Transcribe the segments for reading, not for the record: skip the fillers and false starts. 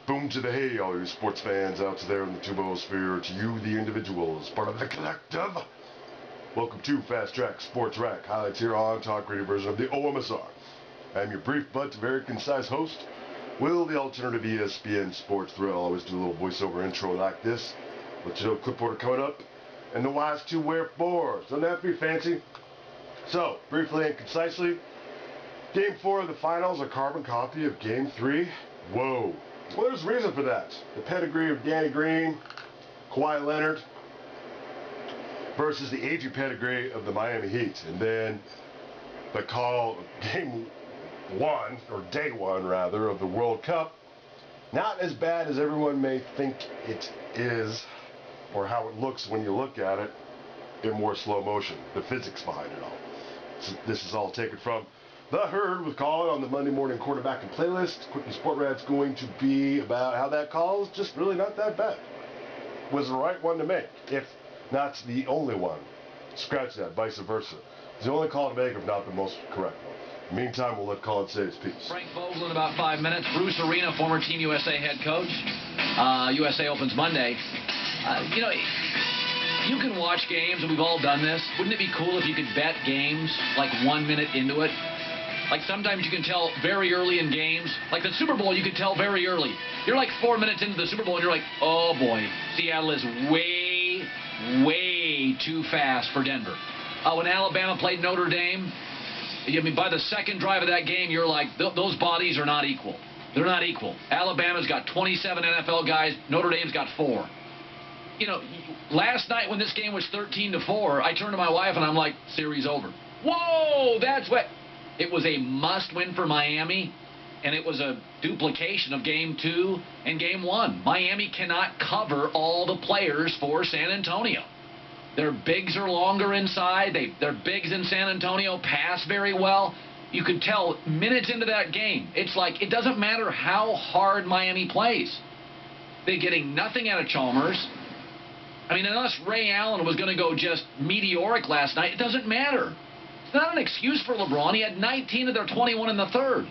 Boom to the hay, all you sports fans out there in the tubosphere. To you, the individuals, part of the collective. Welcome to Fast Track Sports Rack. Highlights here on Talk Radio version of the OMSR. I'm your brief but very concise host, Will, the alternative ESPN Sports Thrill. I always do a little voiceover intro like this. Let you know clipboard coming up, and the wise to wherefore. Doesn't have to be fancy. So, briefly and concisely, Game 4 of the finals, a carbon copy of Game 3. Whoa. Well, there's a reason for that. The pedigree of Danny Green, Kawhi Leonard, versus the aging pedigree of the Miami Heat. And then the call of Game 1, or Day 1 rather, of the World Cup. Not as bad as everyone may think it is, or how it looks when you look at it in more slow motion. The physics behind it all. So this is all taken from The Herd with Colin on the Monday Morning Quarterbacking playlist. Quickie Sport Rad's going to be about how that call is just really not that bad. Was the right one to make, if not the only one. Scratch that, vice versa. It's the only call to make, if not the most correct one. In the meantime, we'll let Colin say his piece. Frank Vogel in about 5 minutes. Bruce Arena, former Team USA head coach. USA opens Monday. You can watch games, and we've all done this. Wouldn't it be cool if you could bet games like 1 minute into it? Like sometimes you can tell very early in games. Like the Super Bowl, you could tell very early. You're like 4 minutes into the Super Bowl, and you're like, oh boy, Seattle is way, way too fast for Denver. When Alabama played Notre Dame, I mean, by the second drive of that game, you're like, those bodies are not equal. They're not equal. Alabama's got 27 NFL guys. Notre Dame's got 4. You know, last night when this game was 13-4, I turned to my wife and I'm like, series over. Whoa, that's what... It was a must-win for Miami, and it was a duplication of Game 2 and Game 1. Miami cannot cover all the players for San Antonio. Their bigs are longer inside. Their bigs in San Antonio pass very well. You could tell minutes into that game, it's like it doesn't matter how hard Miami plays. They're getting nothing out of Chalmers. I mean, unless Ray Allen was going to go just meteoric last night, it doesn't matter. It's not an excuse for LeBron. He had 19 of their 21 in the third.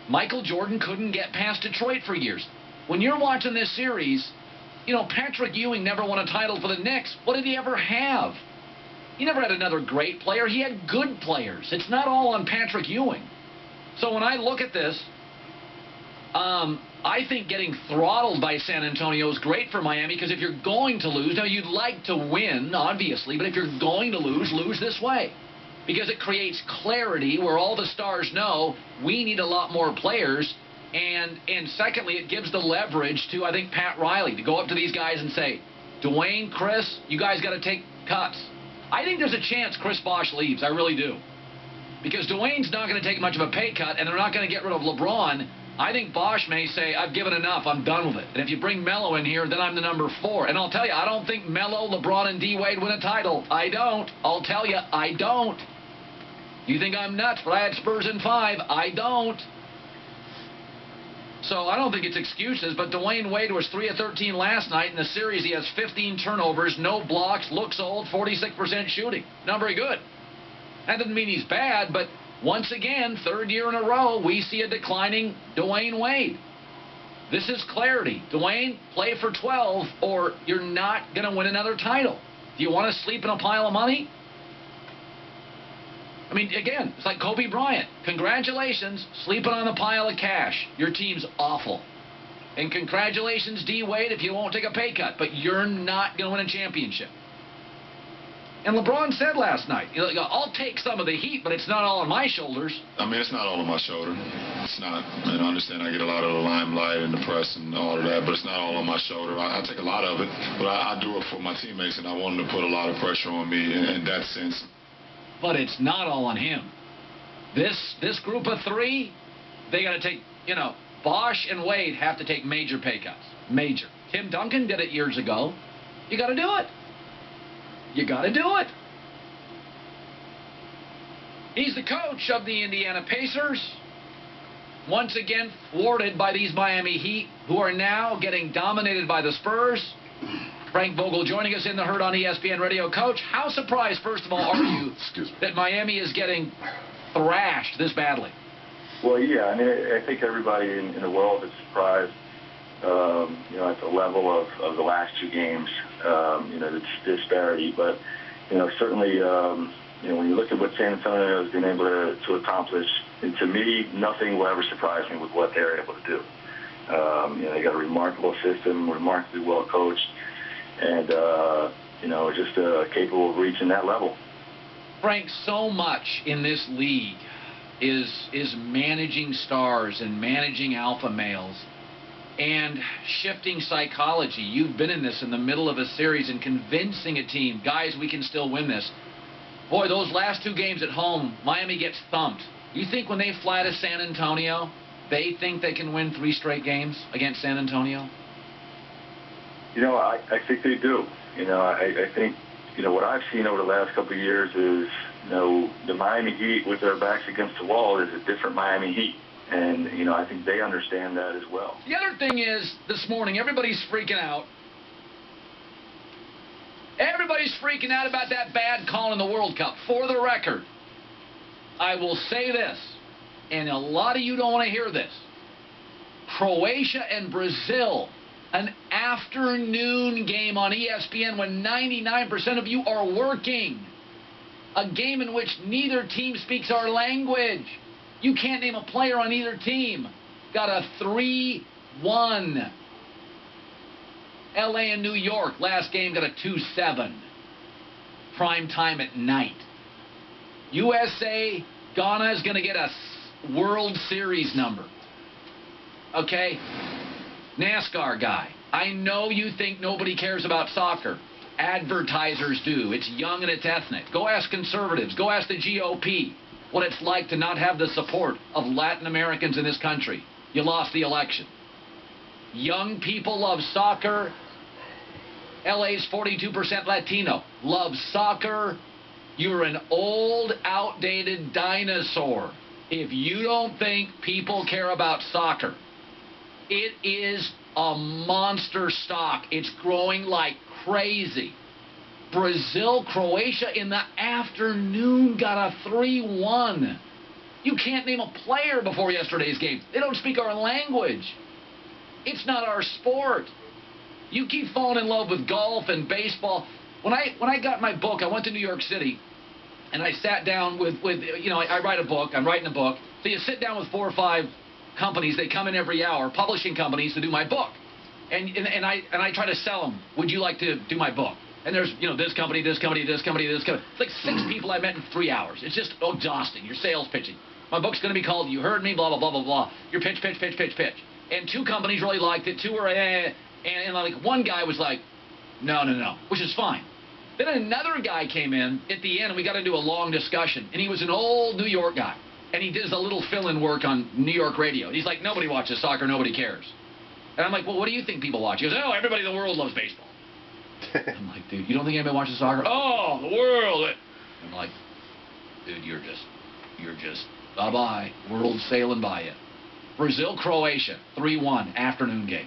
Michael Jordan couldn't get past Detroit for years. When you're watching this series, you know, Patrick Ewing never won a title for the Knicks. What did he ever have? He never had another great player. He had good players. It's not all on Patrick Ewing. So when I look at this, I think getting throttled by San Antonio is great for Miami, because if you're going to lose, now you'd like to win, obviously, but if you're going to lose this way. Because it creates clarity where all the stars know we need a lot more players. And secondly, it gives the leverage to, I think, Pat Riley to go up to these guys and say, Dwayne, Chris, you guys got to take cuts. I think there's a chance Chris Bosh leaves. I really do. Because Dwayne's not going to take much of a pay cut, and they're not going to get rid of LeBron. I think Bosh may say, I've given enough. I'm done with it. And if you bring Melo in here, then I'm the number 4. And I'll tell you, I don't think Melo, LeBron, and D-Wade win a title. I don't. I'll tell you, I don't. You think I'm nuts, but I had Spurs in 5. I don't. So I don't think it's excuses, but Dwayne Wade was 3 of 13 last night. In the series, he has 15 turnovers, no blocks, looks old, 46% shooting. Not very good. That doesn't mean he's bad, but once again, 3rd year in a row, we see a declining Dwayne Wade. This is clarity. Dwayne, play for 12, or you're not going to win another title. Do you want to sleep in a pile of money? I mean, again, it's like Kobe Bryant. Congratulations, sleeping on the pile of cash. Your team's awful. And congratulations, D-Wade, if you won't take a pay cut. But you're not going to win a championship. And LeBron said last night, I'll take some of the heat, but it's not all on my shoulders. I mean, it's not all on my shoulder. It's not. And I understand I get a lot of the limelight and the press and all of that, but it's not all on my shoulder. I take a lot of it, but I do it for my teammates, and I want them to put a lot of pressure on me in that sense. But it's not all on him. This group of 3, they got to take, Bosh and Wade have to take major pay cuts. Major. Tim Duncan did it years ago. You got to do it. You got to do it. He's the coach of the Indiana Pacers. Once again thwarted by these Miami Heat, who are now getting dominated by the Spurs. Frank Vogel joining us in the Herd on ESPN Radio. Coach, how surprised, first of all, are you that Miami is getting thrashed this badly? Well, yeah, I mean, I think everybody in the world is surprised. at the level of the last two games, the disparity. But, certainly, when you look at what San Antonio has been able to accomplish, and to me, nothing will ever surprise me with what they're able to do. They got a remarkable system, remarkably well coached, and, just capable of reaching that level. Frank, so much in this league is managing stars and managing alpha males and shifting psychology. You've been in this in the middle of a series and convincing a team, guys, we can still win this. Boy, those last two games at home, Miami gets thumped. You think when they fly to San Antonio, they think they can win 3 straight games against San Antonio? I think they do. I think, what I've seen over the last couple of years is, the Miami Heat with their backs against the wall is a different Miami Heat. And, I think they understand that as well. The other thing is, this morning, everybody's freaking out. Everybody's freaking out about that bad call in the World Cup. For the record, I will say this, and a lot of you don't want to hear this. Croatia and Brazil, an afternoon game on ESPN when 99% of you are working. A game in which neither team speaks our language. You can't name a player on either team. Got a 3-1. LA and New York, last game got a 2-7. Prime time at night. USA, Ghana is going to get a World Series number. Okay? NASCAR guy. I know you think nobody cares about soccer. Advertisers do. It's young and it's ethnic. Go ask conservatives. Go ask the GOP what it's like to not have the support of Latin Americans in this country. You lost the election. Young people love soccer. LA's 42% Latino. Love soccer. You're an old, outdated dinosaur if you don't think people care about soccer. It is a monster stock. It's growing like crazy. Brazil, Croatia in the afternoon got a 3-1. You can't name a player before yesterday's game. They don't speak our language. It's not our sport. You keep falling in love with golf and baseball. When I got my book, I went to New York City, and I sat down with I write a book. I'm writing a book. So you sit down with 4 or 5 companies. They come in every hour, publishing companies, to do my book. And I try to sell them. Would you like to do my book? And there's, this company, this company, this company, this company. It's like 6 people I met in 3 hours. It's just exhausting. You're sales pitching. My book's going to be called You Heard Me, blah, blah, blah, blah, blah. Your pitch, pitch, pitch, pitch, pitch. And 2 companies really liked it. 2 were, and like one guy was like, no, which is fine. Then another guy came in at the end, and we got to do a long discussion. And he was an old New York guy. And he does a little fill-in work on New York radio. He's like, nobody watches soccer, nobody cares. And I'm like, well, what do you think people watch? He goes, everybody in the world loves baseball. I'm like, dude, you don't think anybody watches soccer? Oh, the world. I'm like, dude, you're just, bye-bye. World sailing by you. Brazil, Croatia, 3-1, afternoon game.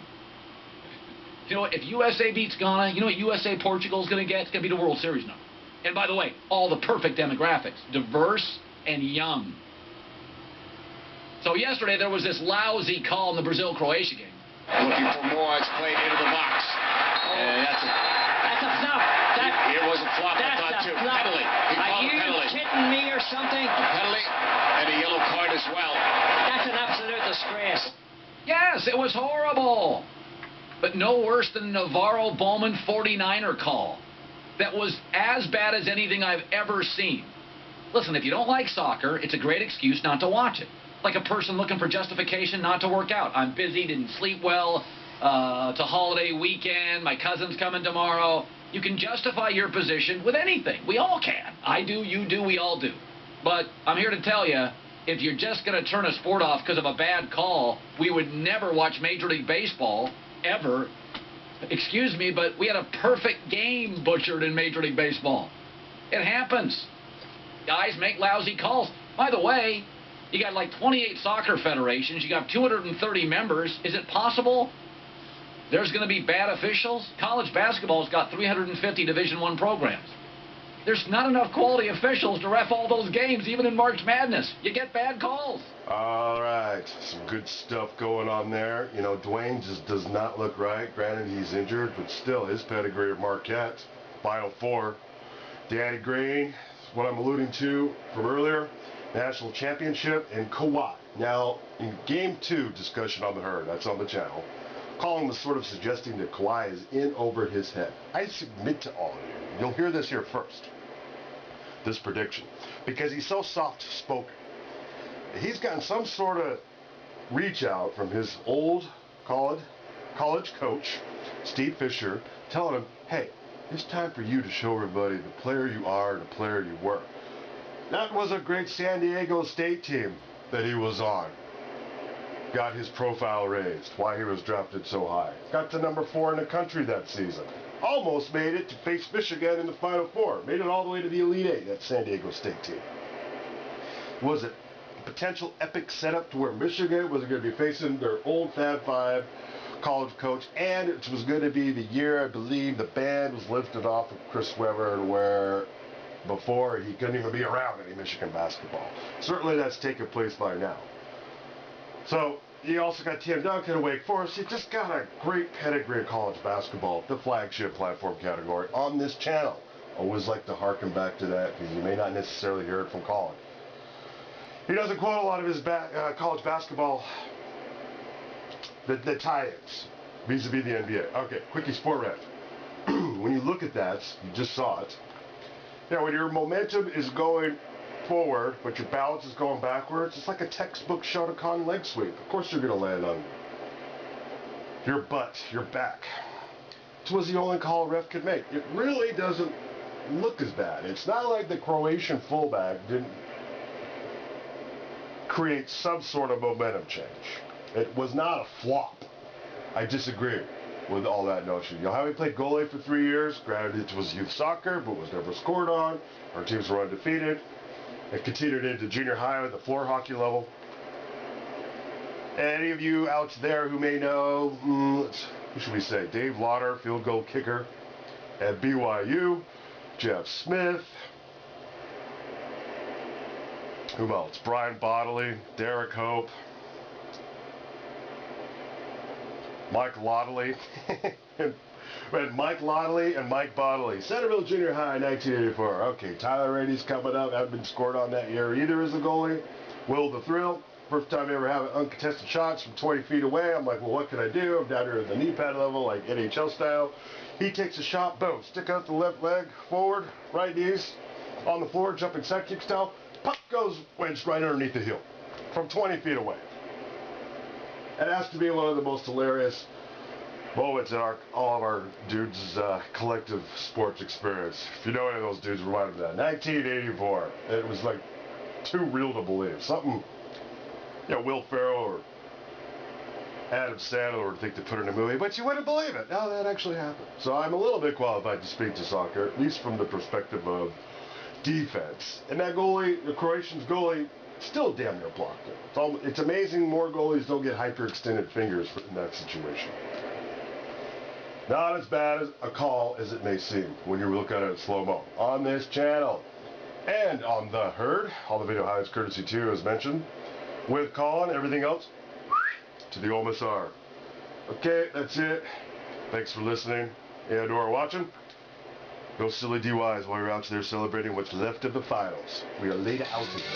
You know what? If USA beats Ghana, you know what USA Portugal's going to get? It's going to be the World Series number. And by the way, all the perfect demographics. Diverse and young. So yesterday there was this lousy call in the Brazil-Croatia game. Looking for more. It's played into the box. And that's a flop. It was a flop, I thought, too. Penalty. He called a penalty. Are you kidding me or something? A penalty and a yellow card as well. That's an absolute disgrace. Yes, it was horrible. But no worse than Navarro Bowman 49er call. That was as bad as anything I've ever seen. Listen, if you don't like soccer, it's a great excuse not to watch it. Like a person looking for justification not to work out. I'm busy, didn't sleep well, it's a holiday weekend, my cousin's coming tomorrow. You can justify your position with anything. We all can. I do, you do, we all do. But I'm here to tell you, if you're just going to turn a sport off because of a bad call, we would never watch Major League Baseball, ever. Excuse me, but we had a perfect game butchered in Major League Baseball. It happens. Guys make lousy calls. By the way, you got like 28 soccer federations. You got 230 members. Is it possible there's going to be bad officials? College basketball's got 350 Division I programs. There's not enough quality officials to ref all those games, even in March Madness. You get bad calls. All right, some good stuff going on there. You know, Dwayne just does not look right. Granted, he's injured, but still, his pedigree of Marquette, Final Four. Danny Green, what I'm alluding to from earlier, National Championship, and Kawhi. Now, in Game 2 discussion on the Herd, that's on the channel, Colin was sort of suggesting that Kawhi is in over his head. I submit to all of you, you'll hear this here first, this prediction, because he's so soft-spoken. He's gotten some sort of reach out from his old college coach, Steve Fisher, telling him, hey, it's time for you to show everybody the player you are and the player you were. That was a great San Diego State team that he was on. Got his profile raised, why he was drafted so high. Got to number 4 in the country that season. Almost made it to face Michigan in the Final Four. Made it all the way to the Elite Eight, that San Diego State team. Was it a potential epic setup to where Michigan was going to be facing their old Fab Five college coach, and it was going to be the year, I believe, the ban was lifted off of Chris Webber, where before he couldn't even be around any Michigan basketball. Certainly that's taken place by now. So you also got Tim Duncan at Wake Forest. You just got a great pedigree of college basketball, the flagship platform category on this channel. Always like to harken back to that because you may not necessarily hear it from Colin. He doesn't quote a lot of his college basketball, the tie-ins vis-a-vis the NBA. Okay, quickie sport ref. When you look at that, you just saw it. Now, when your momentum is going forward, but your balance is going backwards, it's like a textbook Shotokan leg sweep. Of course you're going to land on your butt, your back. This was the only call a ref could make. It really doesn't look as bad. It's not like the Croatian fullback didn't create some sort of momentum change. It was not a flop. I disagree with all that notion. You know how we played goalie for 3 years? Granted, it was youth soccer, but was never scored on. Our teams were undefeated. It continued into junior high at the floor hockey level. Any of you out there who may know, who should we say? Dave Lauder, field goal kicker at BYU. Jeff Smith. Who else? Brian Bodley, Derek Hope, Mike Lotley. We had Mike Lotley and Mike Bodley. Centerville Junior High, 1984. Okay, Tyler Rady's coming up. Haven't been scored on that year either as a goalie. Will the Thrill. First time I ever have uncontested shots from 20 feet away. I'm like, well, what can I do? I'm down here at the knee pad level, like NHL style. He takes a shot, boom, stick out the left leg, forward, right knees, on the floor, jumping sidekick style. Puck goes wedged right underneath the heel from 20 feet away. It has to be one of the most hilarious moments in all of our dudes' collective sports experience. If you know any of those dudes, remind me of that. 1984. It was like too real to believe. Something, you know, Will Ferrell or Adam Sandler would think to put in a movie, but you wouldn't believe it. No, that actually happened. So I'm a little bit qualified to speak to soccer, at least from the perspective of defense. And that goalie, the Croatians goalie, still damn near blocked it. It's amazing more goalies don't get hyperextended fingers in that situation. Not as bad as a call as it may seem when you look at it in slow-mo. On this channel and on the Herd, all the video highlights courtesy too, as mentioned, with Colin, everything else to the OMSR. Okay, that's it. Thanks for listening and or watching. No silly DYs while you're out there celebrating what's left of the finals. We are later out of here.